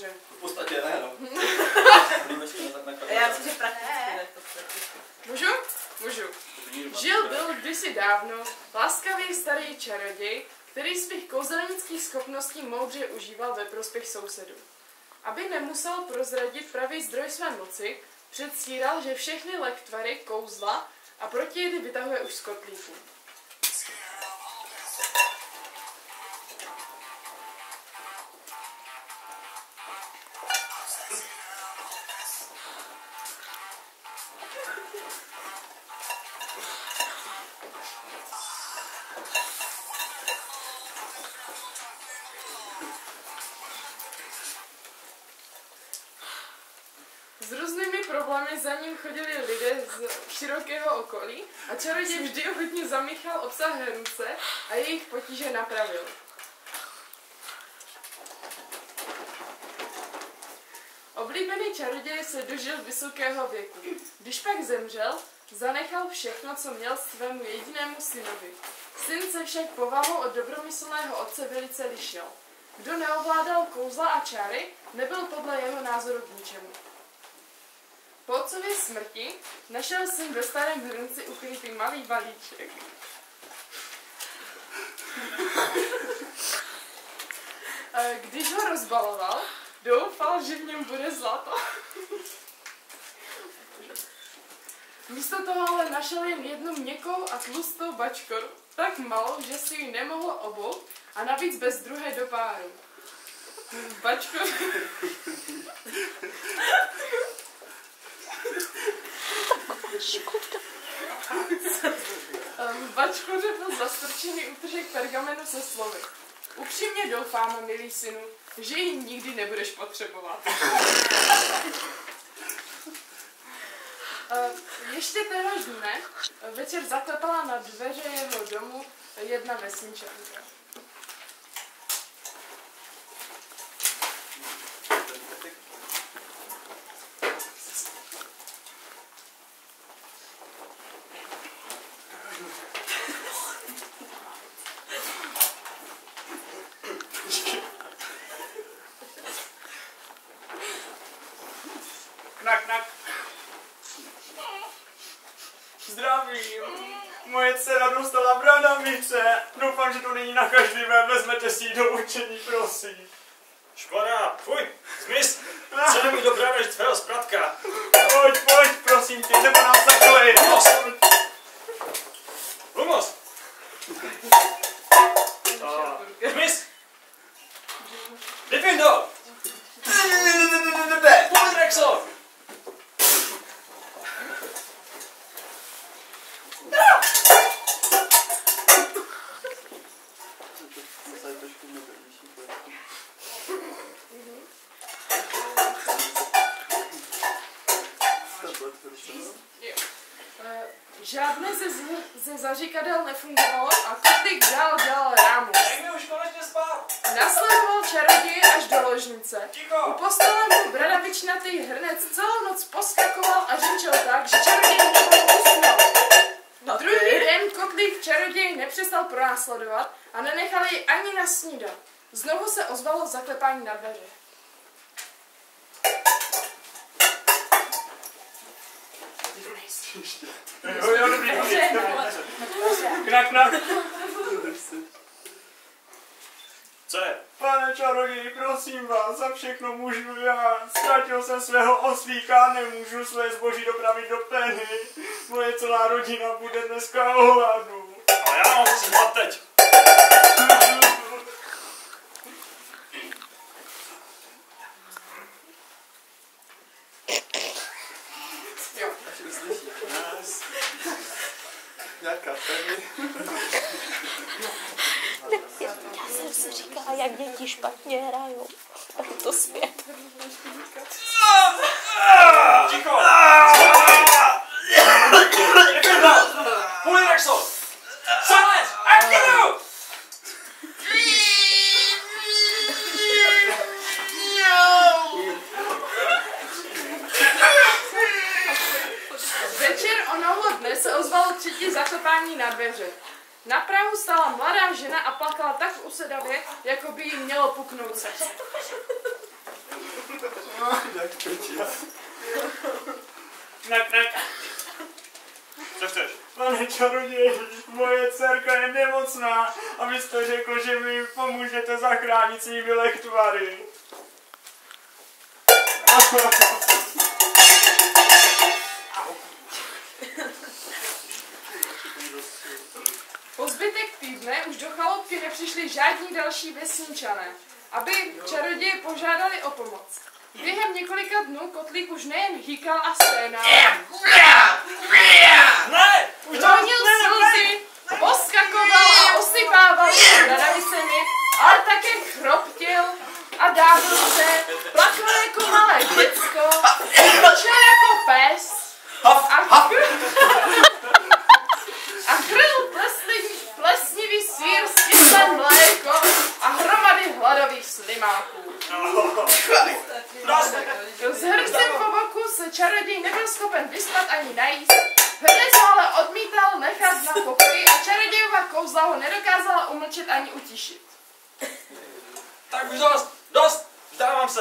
kouře. V podstatě ne, no. Já myslím, že prakticky ne. Můžu? Můžu. Žil byl kdysi dávno laskavý starý čaroděj, který svých kouzelnických schopností moudře užíval ve prospěch sousedů. Aby nemusel prozradit pravý zdroj své moci, předstíral, že všechny lektvary kouzla a protijedy vytahuje už z kotlíků. S různými problémy za ním chodili lidé z širokého okolí a čaroděj vždy ochotně zamíchal obsah hrnce a jejich potíže napravil. Oblíbený čaroděj se dožil vysokého věku. Když pak zemřel, zanechal všechno, co měl svému jedinému synovi. Syn se však povahou od dobromyslného otce velice lišil. Kdo neovládal kouzla a čáry, nebyl podle jeho názoru k ničemu. Po otcově smrti našel syn ve starém hrnci ukrytý malý balíček. Když ho rozbaloval, doufal, že v něm bude zlato. Místo toho ale našel jen jednu měkkou a tlustou bačkoru, tak malou, že si ji nemohl obout a navíc bez druhé do páru. V bačkoře byl zastrčený útržek pergamenu se slovy. Upřímně doufám, milý synu, že ji nikdy nebudeš potřebovat. Ještě téhož dne večer zaklepala na dveře jeho domu jedna vesničanka. Knak, knak. Zdravím. Moje dcera dostala bradavice. Doufám, že to není nakažlivé. Vezmete si ji do učení, prosím. Škoda, fuj, zmiz. Chceme mi do bradavic tvého spratka. Pojď, prosím tě, nebo nás zaklejí. Lumos. Zmiz. Difindo. Polyrexor. Žádné ze zaříkadel nefungovalo a kotlík dál dělal rámu. Nech už konečně spát. Nasledoval čaroděje až do ložnice. Ticho. U postele mu bradavičnatý hrnec celou noc poskakoval a řinčel tak, že čaroděj nemohl usnout. Druhý den kotlík čaroděj nepřestal pronásledovat a nenechal jej ani nasnídat. Znovu se ozvalo zaklepání na dveře. Jo, dobrý. Knak, knak. Co je? Pane čaroději, prosím vás, za všechno můžu já. Ztratil jsem svého oslíka, nemůžu své zboží dopravit do Penny. Moje celá rodina bude dneska o hladu. Ale já mám si hlad teď. Nějaká Penny. Já jsem si říkala, jak děti špatně hrajou. A to zpět. Ticho. Polyrexor. Silence. Activo. Večer onoho dne se ozvalo třetí zaklepání na dveře. Na prahu stála mladá žena a plakala tak usedavě, jako by jí mělo puknout srdce. Jak pečí. Knak. Co chceš? Pane čaroději, moje dcerka je nemocná a vy jste řekl, že mi pomůžete zachránit svými lektvary. Po zbytek týdne už do chaloupky nepřišli žádní další vesničané, aby čaroděje požádali o pomoc. Během několika dnů Kotlík už nejen hýkal a sténal, Ne! ronil slzy, poskakoval a osypával se bradavicemi, ale také chroptil a dávil se, plakal jako malé děcko, mlčel jako pes a chrl plesnivý sýr s kyslém mléko a hromady hladových slimáků. S hrncem po boku se čaroděj nebyl schopen vyspat ani najíst, Hrdlic ho ale odmítal nechat na pokoji a čarodějová kouzla ho nedokázala umlčet ani utišit. Tak už dost, vzdávám se.